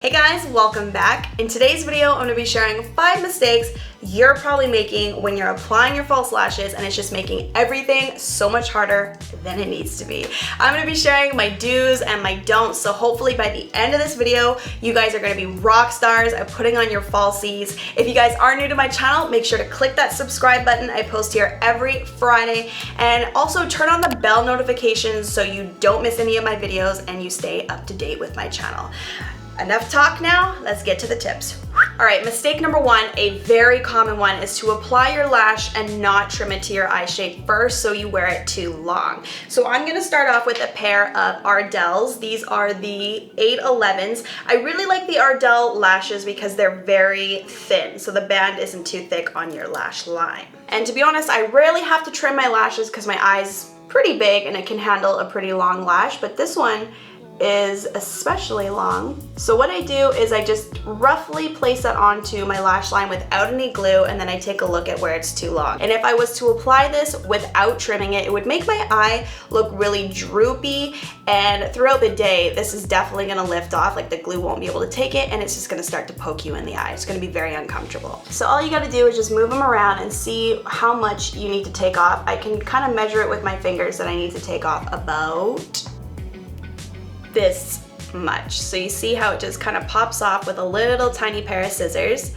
Hey guys, welcome back. In today's video, I'm going to be sharing 5 mistakes you're probably making when you're applying your false lashes and it's just making everything so much harder than it needs to be. I'm going to be sharing my do's and my don'ts, so hopefully by the end of this video, you guys are going to be rock stars at putting on your falsies. If you guys are new to my channel, make sure to click that subscribe button. I post here every Friday, and also turn on the bell notifications so you don't miss any of my videos and you stay up to date with my channel. Enough talk now, let's get to the tips. All right, mistake number 1, a very common one, is to apply your lash and not trim it to your eye shape first so you wear it too long. So I'm gonna start off with a pair of Ardells. These are the 811s. I really like the Ardell lashes because they're very thin, so the band isn't too thick on your lash line. And to be honest, I rarely have to trim my lashes because my eye's pretty big and it can handle a pretty long lash, but this one is especially long. So what I do is I just roughly place that onto my lash line without any glue, and then I take a look at where it's too long. And if I was to apply this without trimming it, it would make my eye look really droopy, and throughout the day this is definitely gonna lift off, like the glue won't be able to take it, and it's just gonna start to poke you in the eye. It's gonna be very uncomfortable. So all you gotta do is just move them around and see how much you need to take off. I can kind of measure it with my fingers that I need to take off about this much. So you see how it just kind of pops off with a little tiny pair of scissors,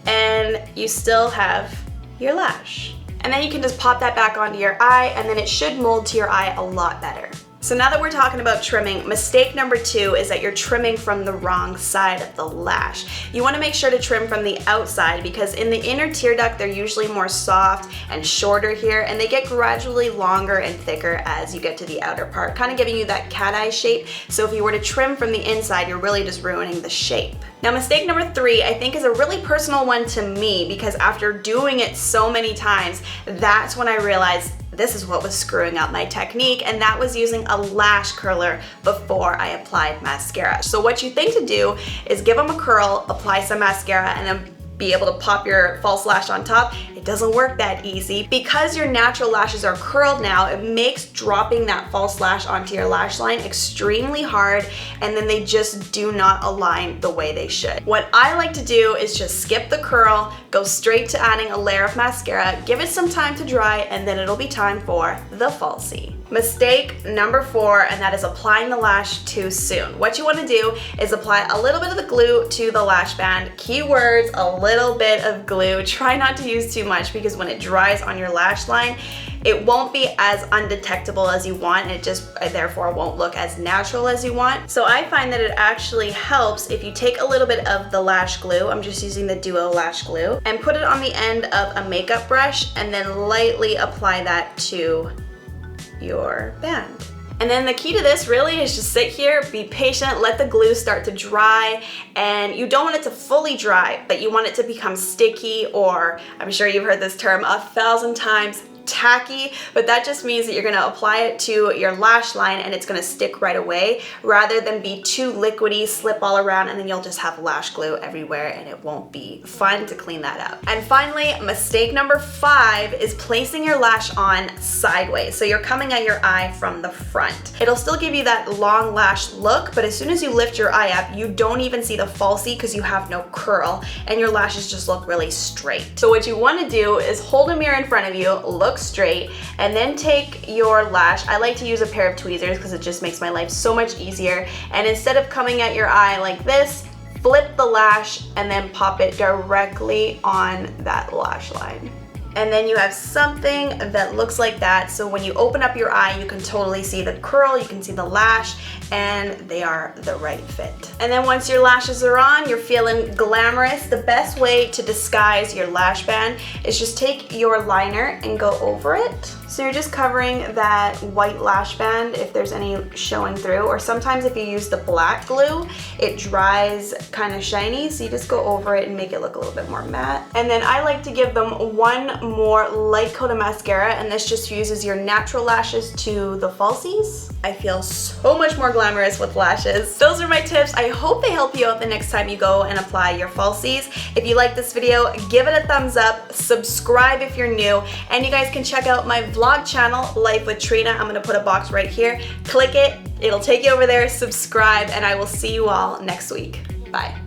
and you still have your lash. And then you can just pop that back onto your eye, and then it should mold to your eye a lot better. So now that we're talking about trimming, mistake number 2 is that you're trimming from the wrong side of the lash. You want to make sure to trim from the outside because in the inner tear duct they're usually more soft and shorter here, and they get gradually longer and thicker as you get to the outer part, kind of giving you that cat eye shape. So if you were to trim from the inside, you're really just ruining the shape. Now mistake number 3 I think is a really personal one to me because after doing it so many times, that's when I realized this is what was screwing up my technique, and that was using a lash curler before I applied mascara. So what you think to do is give them a curl, apply some mascara, and then be able to pop your false lash on top. It doesn't work that easy. Because your natural lashes are curled now, it makes dropping that false lash onto your lash line extremely hard, and then they just do not align the way they should. What I like to do is just skip the curl, go straight to adding a layer of mascara, give it some time to dry, and then it'll be time for the falsie. Mistake number 4, and that is applying the lash too soon. What you want to do is apply a little bit of the glue to the lash band. Keywords, a little bit of glue. Try not to use too much because when it dries on your lash line, it won't be as undetectable as you want, and it just therefore won't look as natural as you want. So I find that it actually helps if you take a little bit of the lash glue, I'm just using the Duo lash glue, and put it on the end of a makeup brush and then lightly apply that to your band. And then the key to this really is just sit here, be patient, let the glue start to dry, and you don't want it to fully dry, but you want it to become sticky, or I'm sure you've heard this term 1,000 times, tacky, but that just means that you're gonna apply it to your lash line and it's gonna stick right away rather than be too liquidy, slip all around, and then you'll just have lash glue everywhere and it won't be fun to clean that up. And finally, mistake number 5 is placing your lash on sideways. So you're coming at your eye from the front. It'll still give you that long lash look, but as soon as you lift your eye up, you don't even see the falsie because you have no curl and your lashes just look really straight. So what you wanna do is hold a mirror in front of you, look straight, and then take your lash. I like to use a pair of tweezers because it just makes my life so much easier, and instead of coming at your eye like this, flip the lash and then pop it directly on that lash line. And then you have something that looks like that. So when you open up your eye, you can totally see the curl, you can see the lash, and they are the right fit. And then once your lashes are on, you're feeling glamorous. The best way to disguise your lash band is just take your liner and go over it. So you're just covering that white lash band if there's any showing through, or sometimes if you use the black glue, it dries kind of shiny, so you just go over it and make it look a little bit more matte. And then I like to give them one more light coat of mascara, and this just fuses your natural lashes to the falsies. I feel so much more glamorous with lashes. Those are my tips. I hope they help you out the next time you go and apply your falsies. If you like this video, give it a thumbs up, subscribe if you're new, and you guys can check out my vlog channel, Life with Trina. I'm gonna put a box right here. Click it, it'll take you over there, subscribe, and I will see you all next week. Bye.